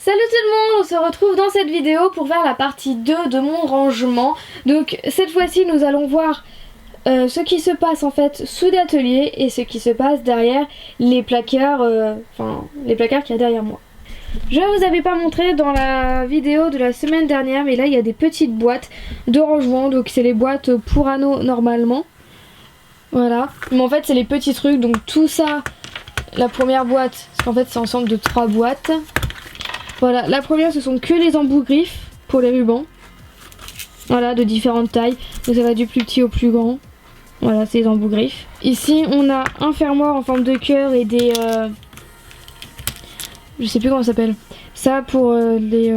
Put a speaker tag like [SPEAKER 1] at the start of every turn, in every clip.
[SPEAKER 1] Salut tout le monde, on se retrouve dans cette vidéo pour faire la partie 2 de mon rangement. Donc cette fois-ci nous allons voir ce qui se passe en fait sous l'atelier et ce qui se passe derrière les placards, les placards qu'il y a derrière moi. Je vous avais pas montré dans la vidéo de la semaine dernière, mais là il y a des petites boîtes de rangement, donc c'est les boîtes pour anneaux normalement. Voilà, mais en fait c'est les petits trucs, donc tout ça, la première boîte, parce qu'en fait c'est ensemble de 3 boîtes. Voilà, la première ce sont que les embouts griffes pour les rubans. Voilà, de différentes tailles. Donc ça va du plus petit au plus grand. Voilà, c'est les embouts griffes. Ici on a un fermoir en forme de cœur et des... je sais plus comment ça s'appelle. Ça pour les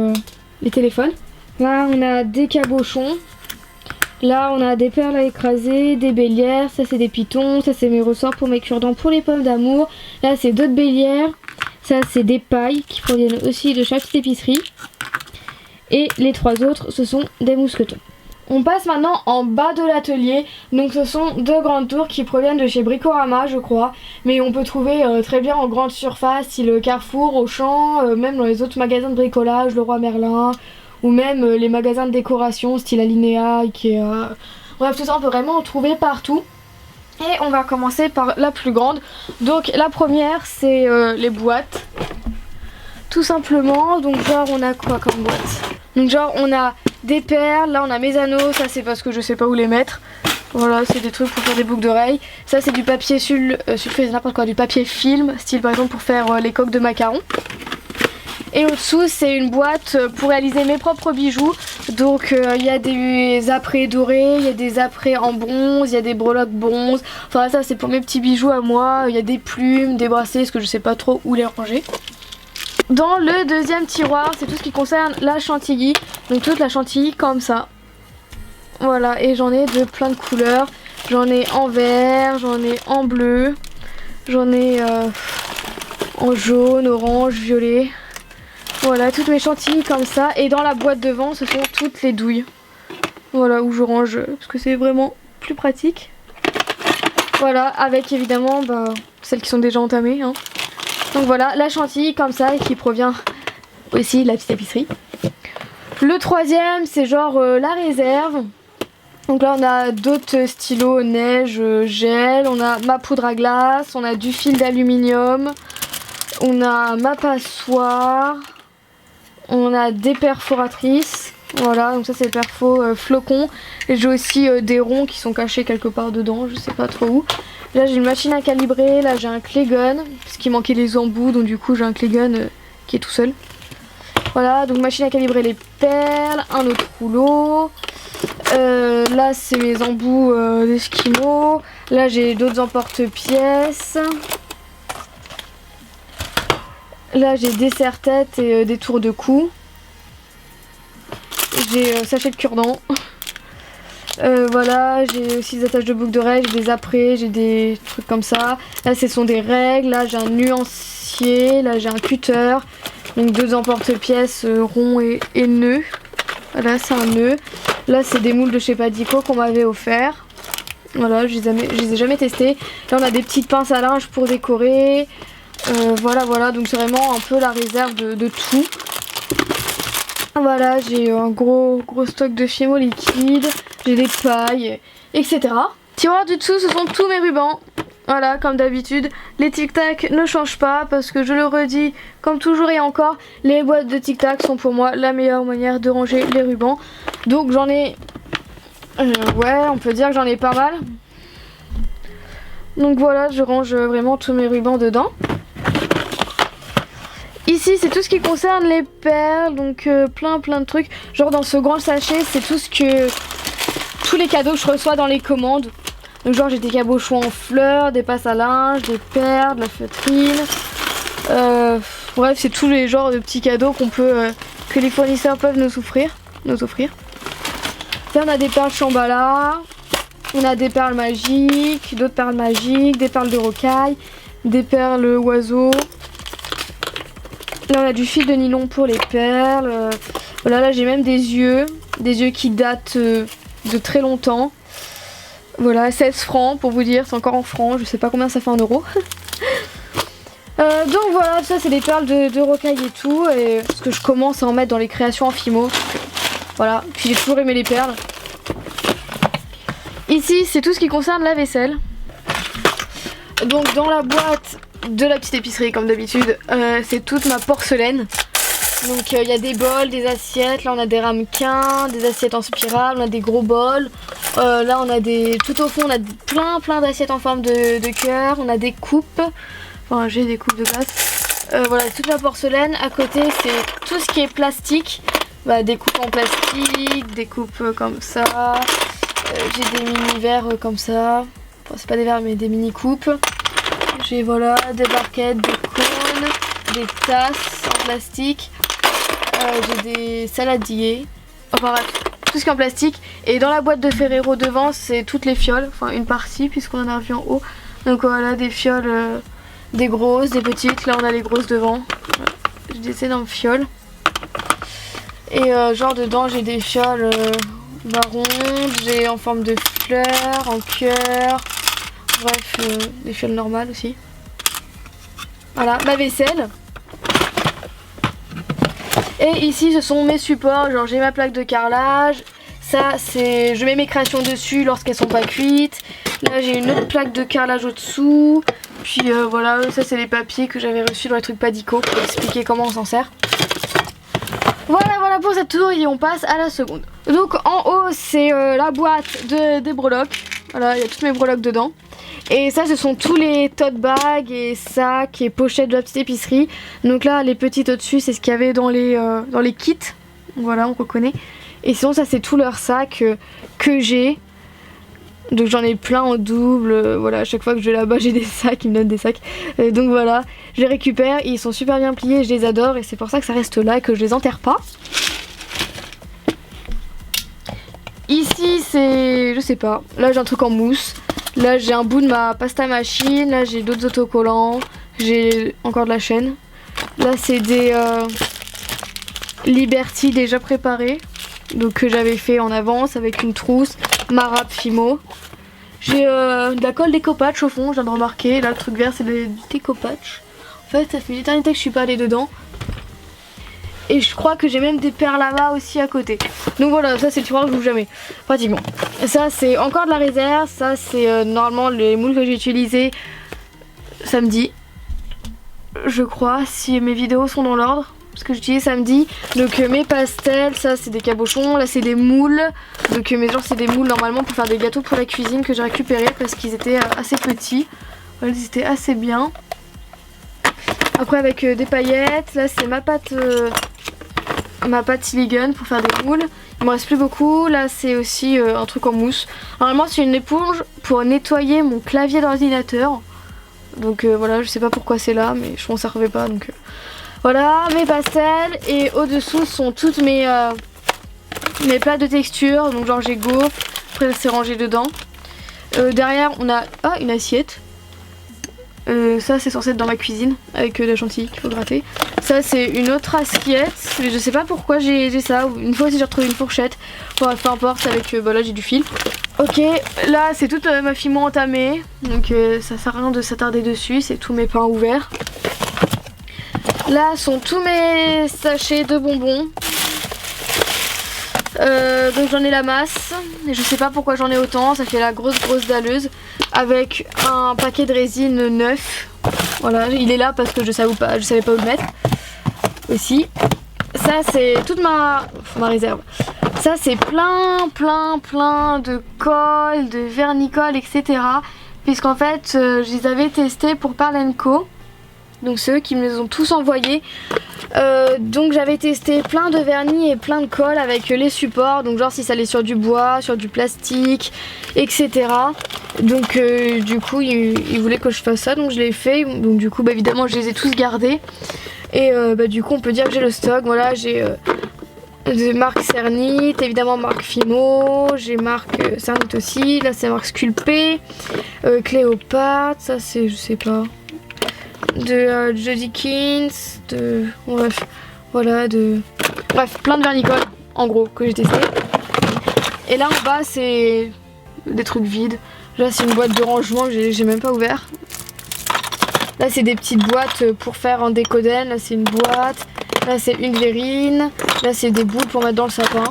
[SPEAKER 1] téléphones. Là on a des cabochons. Là on a des perles à écraser, des bélières. Ça c'est des pitons. Ça c'est mes ressorts pour mes cure-dents pour les pommes d'amour. Là c'est d'autres bélières. Ça c'est des pailles qui proviennent aussi de chaque petite épicerie. Et les 3 autres ce sont des mousquetons. On passe maintenant en bas de l'atelier. Donc ce sont 2 grandes tours qui proviennent de chez Bricorama je crois. Mais on peut trouver très bien en grande surface, style Carrefour, Auchan, même dans les autres magasins de bricolage, Leroy Merlin. Ou même les magasins de décoration style Alinea, Ikea. Bref tout ça on peut vraiment en trouver partout. Et on va commencer par la plus grande. Donc la première c'est les boîtes. Tout simplement. Donc genre on a quoi comme boîte? Donc genre on a des perles. Là on a mes anneaux. Ça c'est parce que je sais pas où les mettre. Voilà, c'est des trucs pour faire des boucles d'oreilles. Ça c'est du papier sulfuré, n'importe quoi, du papier film. Style par exemple pour faire les coques de macarons. Et au-dessous c'est une boîte pour réaliser mes propres bijoux. Donc il y a des apprêts dorés, il y a des apprêts en bronze, il y a des breloques bronze. Enfin ça c'est pour mes petits bijoux à moi. Il y a des plumes, des bracelets, parce que je sais pas trop où les ranger. Dans le deuxième tiroir c'est tout ce qui concerne la chantilly. Donc toute la chantilly comme ça. Voilà, et j'en ai de plein de couleurs. J'en ai en vert, j'en ai en bleu, j'en ai en jaune, orange, violet. Voilà, toutes mes chantilly comme ça. Et dans la boîte devant, ce sont toutes les douilles. Voilà, où je range, parce que c'est vraiment plus pratique. Voilà, avec évidemment celles qui sont déjà entamées. Hein. Donc voilà, la chantilly comme ça, et qui provient aussi de la petite épicerie. Le troisième, c'est genre la réserve. Donc là, on a d'autres stylos, neige, gel. On a ma poudre à glace, on a du fil d'aluminium. On a ma passoire. On a des perforatrices, voilà, donc ça c'est le perfo flocon. Et j'ai aussi des ronds qui sont cachés quelque part dedans, je sais pas trop où. Là j'ai une machine à calibrer, là j'ai un clé gun, parce qu'il manquait les embouts, donc du coup j'ai un clé gun qui est tout seul. Voilà, donc machine à calibrer les perles, un autre rouleau. Là c'est mes embouts d'esquimaux. Là j'ai d'autres emporte-pièces. Là j'ai des serre-têtes et des tours de cou. J'ai sachet de cure-dents. Voilà, j'ai aussi des attaches de boucles d'oreilles, j'ai des apprêts, j'ai des trucs comme ça. Là ce sont des règles, là j'ai un nuancier, là j'ai un cutter. Donc 2 emporte-pièces ronds et nœuds. Voilà, c'est un nœud. Là c'est des moules de chez Padico qu'on m'avait offert. Voilà, je les ai jamais testés. Là on a des petites pinces à linge pour décorer. Voilà, donc c'est vraiment un peu la réserve de tout. Voilà, j'ai un gros stock de Fimo liquide, j'ai des pailles, etc. Tiroir du dessous, ce sont tous mes rubans. Voilà, comme d'habitude, les Tic Tac ne changent pas parce que je le redis, comme toujours et encore, les boîtes de Tic Tac sont pour moi la meilleure manière de ranger les rubans. Donc j'en ai... ouais, on peut dire que j'en ai pas mal. Donc voilà, je range vraiment tous mes rubans dedans. Ici c'est tout ce qui concerne les perles, donc plein de trucs. Genre dans ce grand sachet c'est tous les cadeaux que je reçois dans les commandes. Donc genre j'ai des cabochons en fleurs, des passes à linge, des perles, de la feutrine. Bref c'est tous les genres de petits cadeaux que les fournisseurs peuvent nous offrir. Là on a des perles Shambhala, on a des perles magiques, d'autres perles magiques, des perles de rocaille, des perles oiseaux. Là on a du fil de nylon pour les perles. Voilà, là j'ai même des yeux qui datent de très longtemps. Voilà, 16 francs pour vous dire, c'est encore en francs, je sais pas combien ça fait en euros. Donc voilà, ça c'est des perles de rocaille et tout, et parce que je commence à en mettre dans les créations en Fimo. Voilà, puis j'ai toujours aimé les perles. Ici c'est tout ce qui concerne la vaisselle. Donc dans la boîte de la petite épicerie comme d'habitude, c'est toute ma porcelaine. Donc il y a des bols, des assiettes, là on a des ramequins, des assiettes en spirale, on a des gros bols. Là on a des... Tout au fond on a plein d'assiettes en forme de cœur, on a des coupes. Enfin j'ai des coupes de glace. Voilà, toute la porcelaine. À côté c'est tout ce qui est plastique. Bah, des coupes en plastique, des coupes comme ça. J'ai des mini verres comme ça. Enfin c'est pas des verres mais des mini coupes. J'ai voilà des barquettes, des cônes, des tasses en plastique. J'ai des saladiers. Enfin bref, tout ce qui est en plastique. Et dans la boîte de Ferrero devant c'est toutes les fioles. Enfin une partie puisqu'on en a vu en haut. Donc voilà des fioles, des grosses, des petites. Là on a les grosses devant. J'ai des énormes fioles. Et genre dedans j'ai des fioles marron, j'ai en forme de fleurs, en cœur. Bref, des fioles normales aussi. Voilà, ma vaisselle. Et ici ce sont mes supports, genre j'ai ma plaque de carrelage. Ça c'est, je mets mes créations dessus lorsqu'elles sont pas cuites. Là j'ai une autre plaque de carrelage au-dessous. Puis voilà, ça c'est les papiers que j'avais reçus dans les trucs Padico pour expliquer comment on s'en sert. Voilà pour cette tour et on passe à la seconde. Donc en haut c'est la boîte des breloques. Voilà, il y a toutes mes breloques dedans. Et ça ce sont tous les tote bags et sacs et pochettes de la petite épicerie. Donc là les petites au-dessus c'est ce qu'il y avait dans les kits. Voilà, on reconnaît. Et sinon ça c'est tous leurs sacs que j'ai. Donc j'en ai plein en double, voilà, à chaque fois que je vais là-bas j'ai des sacs, ils me donnent des sacs. Donc voilà, je les récupère, ils sont super bien pliés, je les adore et c'est pour ça que ça reste là et que je les enterre pas. Ici c'est, je sais pas, là j'ai un truc en mousse, là j'ai un bout de ma pasta machine, là j'ai d'autres autocollants, j'ai encore de la chaîne. Là c'est des Liberty déjà préparés, donc que j'avais fait en avance avec une trousse, ma râpe Fimo. J'ai de la colle décopatch au fond, je viens de remarquer. Là le truc vert c'est du décopatch. En fait ça fait une éternité que je suis pas allée dedans. Et je crois que j'ai même des perles là-bas aussi à côté. Donc voilà, ça c'est le tiroir que j'ouvre jamais, pratiquement. Ça c'est encore de la réserve, ça c'est normalement les moules que j'ai utilisés samedi. Je crois, si mes vidéos sont dans l'ordre. Parce que j'utilise samedi. Donc mes pastels, ça c'est des cabochons, là c'est des moules. Donc mais genre c'est des moules normalement pour faire des gâteaux pour la cuisine que j'ai récupéré parce qu'ils étaient assez petits. Voilà, ils étaient assez bien. Après avec des paillettes, là c'est ma pâte silicone pour faire des moules. Il me reste plus beaucoup, là c'est aussi un truc en mousse. Normalement c'est une éponge pour nettoyer mon clavier d'ordinateur. Donc voilà, je sais pas pourquoi c'est là mais je m'en servais pas donc... Voilà mes pastels et au-dessous sont toutes mes plats de texture. Donc genre j'ai gaufre, après c'est rangé dedans. Derrière on a une assiette. Ça c'est censé être dans ma cuisine avec de la chantilly qu'il faut gratter. Ça c'est une autre assiette. Mais je sais pas pourquoi j'ai ça. Une fois aussi j'ai retrouvé une fourchette. Bon, peu importe, avec là j'ai du fil. Ok, là c'est toute ma Fimo entamée. Donc ça sert à rien de s'attarder dessus. C'est tous mes pains ouverts. Là sont tous mes sachets de bonbons. Donc j'en ai la masse. Et je sais pas pourquoi j'en ai autant. Ça fait la grosse dalleuse. Avec un paquet de résine neuf. Voilà, il est là parce que je savais pas où le mettre. Aussi. Ça c'est toute ma réserve. Ça c'est plein de colle, de vernicole, etc. Puisqu'en fait je les avais testés pour Parle & Co. Donc ceux qui me les ont tous envoyés. Donc j'avais testé plein de vernis et plein de colle avec les supports. Donc genre si ça allait sur du bois, sur du plastique, etc. Donc du coup ils voulaient que je fasse ça, donc je l'ai fait. Donc du coup évidemment je les ai tous gardés. Et du coup on peut dire que j'ai le stock. Voilà, j'ai marque Cernit, évidemment marque Fimo, j'ai marque Cernit aussi. Là c'est marque Sculpé, Cléopâtre, ça c'est je sais pas. De Jodikins, bref, voilà, bref, plein de vernicole en gros que j'ai testé. Et là en bas c'est des trucs vides. Là c'est une boîte de rangement que j'ai même pas ouvert. Là c'est des petites boîtes pour faire en décoden. Là c'est une boîte. Là c'est une verrine. Là c'est des boules pour mettre dans le sapin.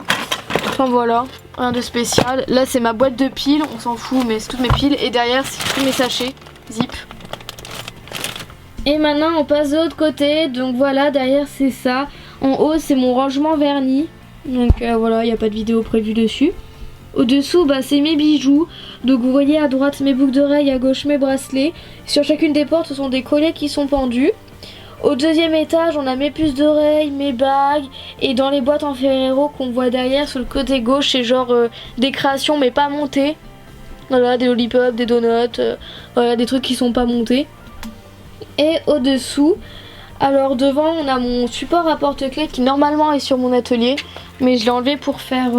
[SPEAKER 1] Enfin voilà, rien de spécial. Là c'est ma boîte de piles, on s'en fout mais c'est toutes mes piles. Et derrière c'est tous mes sachets, zip. Et maintenant on passe de l'autre côté. Donc voilà, derrière c'est ça. En haut c'est mon rangement vernis. Donc voilà, il n'y a pas de vidéo prévue dessus. Au-dessous, bah, c'est mes bijoux. Donc vous voyez à droite mes boucles d'oreilles, à gauche mes bracelets. Sur chacune des portes, ce sont des colliers qui sont pendus. Au deuxième étage, on a mes puces d'oreilles, mes bagues. Et dans les boîtes en Ferrero qu'on voit derrière, sur le côté gauche, c'est genre des créations mais pas montées. Voilà, des lollipops, des donuts, voilà, des trucs qui sont pas montés. Et au-dessous, alors devant, on a mon support à porte-clés qui normalement est sur mon atelier. Mais je l'ai enlevé pour faire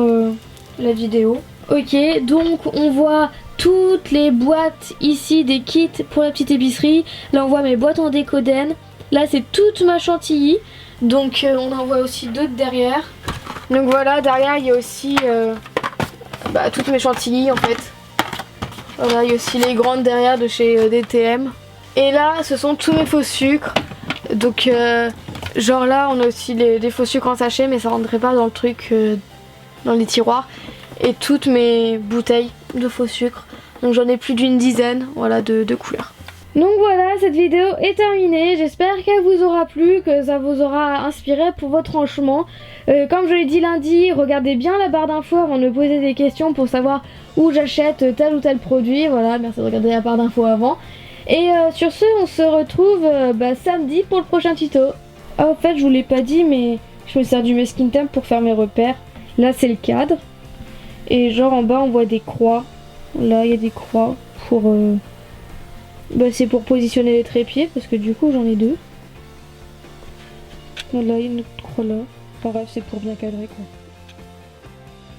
[SPEAKER 1] la vidéo. Ok, donc on voit toutes les boîtes ici, des kits pour la petite épicerie. Là on voit mes boîtes en décoden. Là c'est toute ma chantilly. Donc on en voit aussi d'autres derrière. Donc voilà, derrière il y a aussi toutes mes chantilly en fait. Voilà, il y a aussi les grandes derrière de chez DTM. Et là ce sont tous mes faux sucres. Donc genre là on a aussi des faux sucres en sachet, mais ça rentrait pas dans le truc, dans les tiroirs. Et toutes mes bouteilles de faux sucre. Donc j'en ai plus d'une dizaine, voilà, de couleurs. Donc voilà, cette vidéo est terminée. J'espère qu'elle vous aura plu, que ça vous aura inspiré pour votre rangement. Comme je l'ai dit lundi, regardez bien la barre d'infos avant de me poser des questions pour savoir où j'achète tel ou tel produit. Voilà, merci de regarder la barre d'infos avant. Et sur ce, on se retrouve samedi pour le prochain tuto. Ah, en fait, je vous l'ai pas dit, mais je me sers du masking tape pour faire mes repères. Là, c'est le cadre. Et genre en bas, on voit des croix. Là, il y a des croix pour... c'est pour positionner les trépieds, parce que du coup, j'en ai deux. Là, il y a une autre croix là. Enfin bref, c'est pour bien cadrer, quoi.